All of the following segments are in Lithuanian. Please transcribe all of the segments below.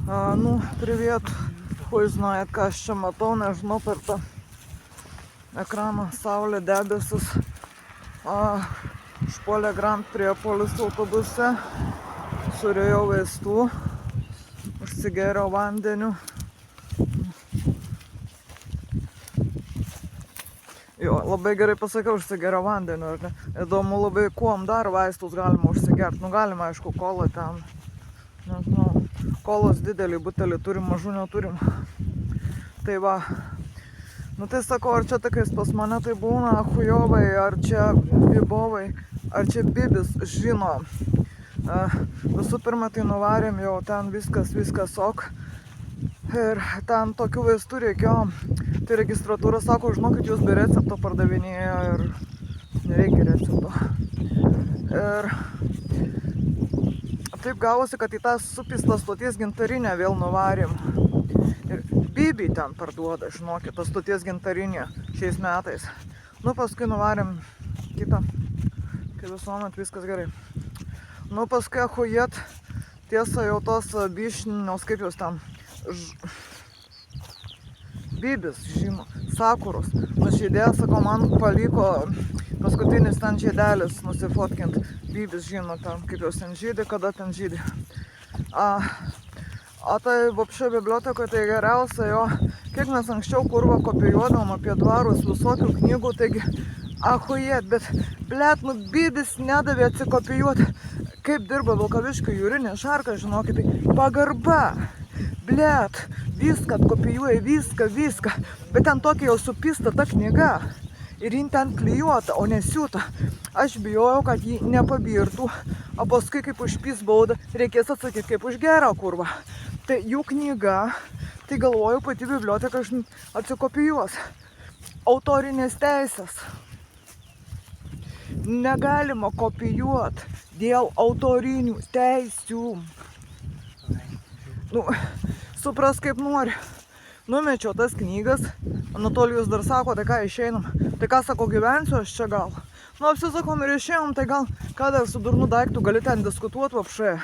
Ну, привет. Хуй знает, ką aš čia matau, nežinau, per tą ekraną saulė, debesis. Užpuolė Grand Priepolis autobuse, surėjau vaistų, užsigėriau vandeniu. Jo, labai gerai pasakiau, užsigėriau vandeniu, ar ne? Įdomu labai, kuom dar vaistus galima užsigerti. Nu, galima, aišku, kolą ten. Nežinau, kolos didelį butelį turim, mažų neturim. Tai va. Nu tai sakau, ar čia tokiais pas mane tai būna chujovai, ar čia bibovai, ar čia bibis, žino. Visų pirma, tai nuvarėm jau ten viskas ok. Ir ten tokių vaistų reikėjo. Tai registratūra sako, žinokit, jūs be recepto pardavinėjo ir nereikia recepto. Ir taip gavosi, kad į tą supistą stoties gintarinę vėl nuvarėm. Ir Bibi ten parduoda, žinokit, tą stoties gintarinę šiais metais. Nu, paskui nuvarėm kitą, kai visuomet viskas gerai. Nu, paskui achujet, tiesa jau tos bišnios, kaip jūs ten, Bibis, žino, sakuros. Nužydėjo, sako, man paliko paskutinis ten žiedelis nusifotkint. Bibis žino ten, kaip jos ten žydė, kada ten žydė. O tai vapšė bibliotekoje tai geriausia jo, kiek mes anksčiau kurva kopijuodavom apie dvarus visokių knygų, taigi achujet, bet blet, nu Bibis nedavė atsikopijuoti, kaip dirba Vilkaviškio jūrinė šarka, žinokit, tai pagarba. Blet, viską kopijuoja, viską, bet ten tokia jau supista ta knyga ir jin ten klijuota, o nesiūta. Aš bijojau, kad jį nepabirtų, o paskui kaip užpys baudą, reikės atsakyti kaip už gerą kurvą. Tai jų knyga, tai galvoju, pati biblioteka atsikopijuos. Autorinės teisės. Negalima kopijuoti dėl autorinių teisių. Nu, supras kaip nori. Numečiau tas knygas, Anatolijus dar sako, tai ką išeinam. Tai ką sako, gyvensiu aš čia gal. Nu, apsisakom ir išėjom, tai gal ką dar su durnu daiktų gali ten diskutuoti vapšė.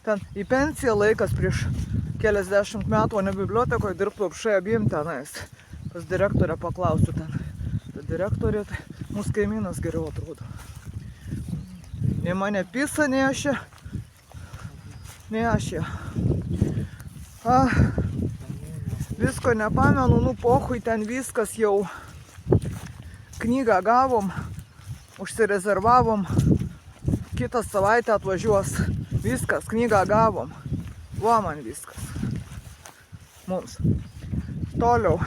Ten į pensiją laikas prieš keliasdešimt metų, o ne bibliotekoje dirbtų vapšė abiem tenais. Pas direktorę paklausiu ten. Ta direktorė, tai mūsų kaimynas geriau atrodo. Nei mane pisa, nei aš ją. Nei aš ją. Visko nepamenu, nu pohui, ten viskas jau. Knygą gavom, užsirezervavom, kitą savaitę atvažiuos. Viskas, knygą gavom. Va man viskas. Mums. Toliau.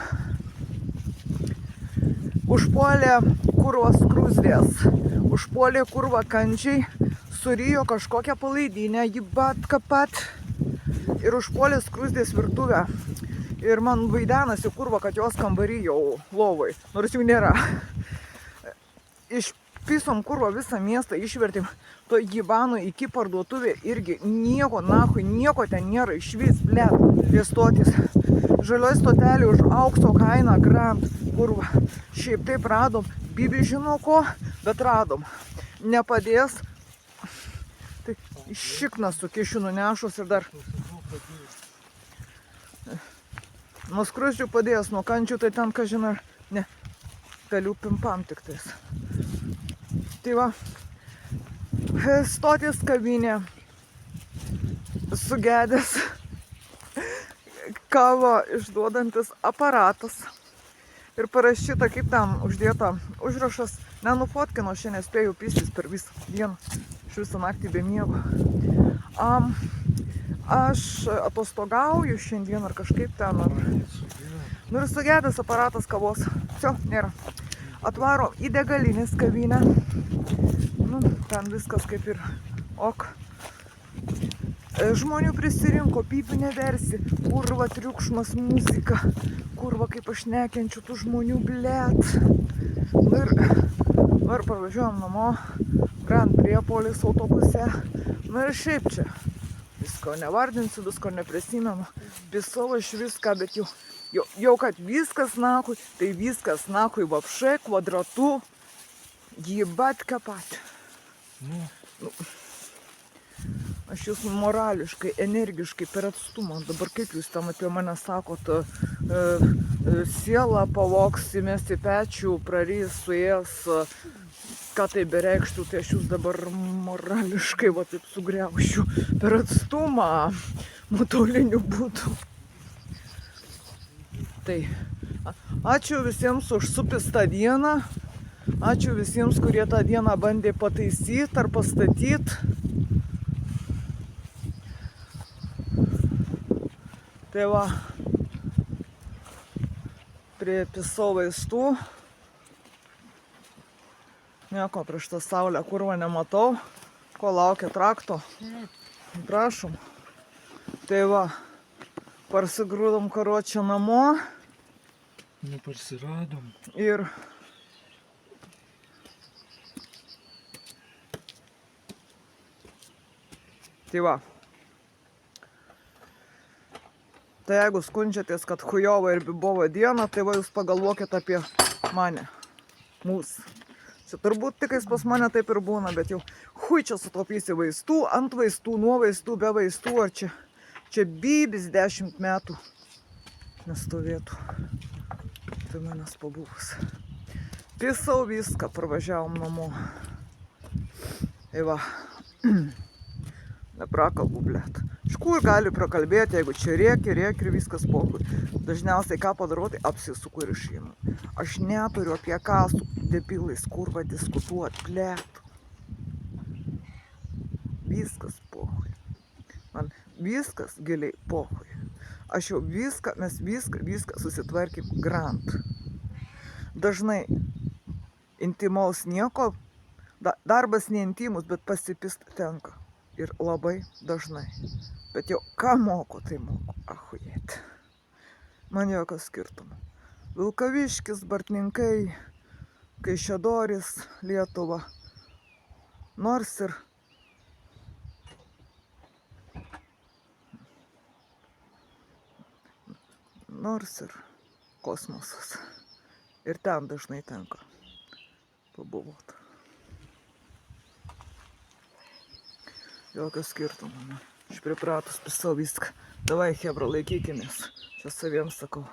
Užpuolė kurvas skruzdės. Užpuolė kurva kandžiai, surijo kažkokią palaidinę, jį pat. Ir užpuolė skruzdės virtuvę. Ir man vaidenasi kurva, kad jos kambarį jau lovoj, nors jų nėra. Išpisom kurva visą miestą, išvertim to gyvano iki parduotuvė irgi nieko, nahui, nieko ten nėra, išvis, blet, prie stotis. Žalioj stotelį už aukso kainą Grand, kurva. Šiaip taip radom, Bibi žino ko, bet radom. Nepadės, tai šiknas su kišinu nešus ir dar. Nuo skruzdžių padės, nuo kandžių tai ten, ką žinai, ne, pelių pimpam tik tais. Tai va, stotis kavinė, sugedęs kavą išduodantis aparatas. Ir parašyta, kaip ten uždėta užrašas, nenufotkino, šiandien spėjau pistis per visą dieną, iš visą naktį be miego. Aš atostogauju šiandien ar kažkaip ten. Nu ir sugedęs aparatas kavos. Все, nėra. Atvarom į degalinės kavinę. Nu, ten viskas kaip ir ok. Žmonių prisirinko, pypių neversi. Kurva triukšmas, muzika. Kurva kaip aš nekenčiu tų žmonių, blet. Ir parvažiuojam namo. Grand Priepolis autobuse. Nu ir šiaip čia. Visko nevardinsiu, visko neprisimenu. Pisau aš viską, bet jau kad viskas nakui, tai viskas nakui vapšė, kvadratu, jį bat kapat. Nu. Aš jūs morališkai, energiškai per atstumą. Dabar kaip jūs tam apie mane sakot, sielą pavoks, įmesti pečių, prarys, suės, ką tai bereikštų, tai aš jūs dabar morališkai va taip sugriaušiu per atstumą, nuotoliniu būdu. Tai ačiū visiems už supistą dieną, ačiū visiems, kurie tą dieną bandė pataisyti ar pastatyti. Tai va, pripisau vaistų. Nieko prieš tą saulę kurvą nematau. Ko laukia trakto? Prašom. Tai va, parsigrūdom karočią namo. Neparsiradom. Ir tai va. Tai jeigu skundžiatės, kad chujova ir bibovo diena, tai va jūs pagalvokit apie mane, mūsų. Čia turbūt tikais pas mane taip ir būna, bet jau hui čia sutaupysi vaistų, ant vaistų, nuo vaistų, be vaistų, ar čia bybis 10 metų nestovėtų. Tai manęs pabuvus. Pisau viską, parvažiavom namo. Tai va. Neprakalbu, blėt. Iš kur gali prakalbėti, jeigu čia rėkia ir viskas pokui. Dažniausiai ką padarau, tai apsisuku ir išeinu. Aš neturiu apie ką su debilais kurva diskutuoti, blėt. Viskas pokui. Man viskas giliai pokui. Aš jau mes viską susitvarkym grant. Dažnai intimaus nieko, darbas neintimus, bet pasipist tenka. Ir labai dažnai. Bet jau ką moku, tai moku. Ahujėti. Man jokio skirtumo. Vilkaviškis, Bartninkai, Kaišiadorys, Lietuva. Nors ir kosmosas. Ir ten dažnai tenka pabuvoti. Jokio skirtumo. Aš pripratus pisau viską. Davai, hebra, laikykimės. Čia saviems sakau.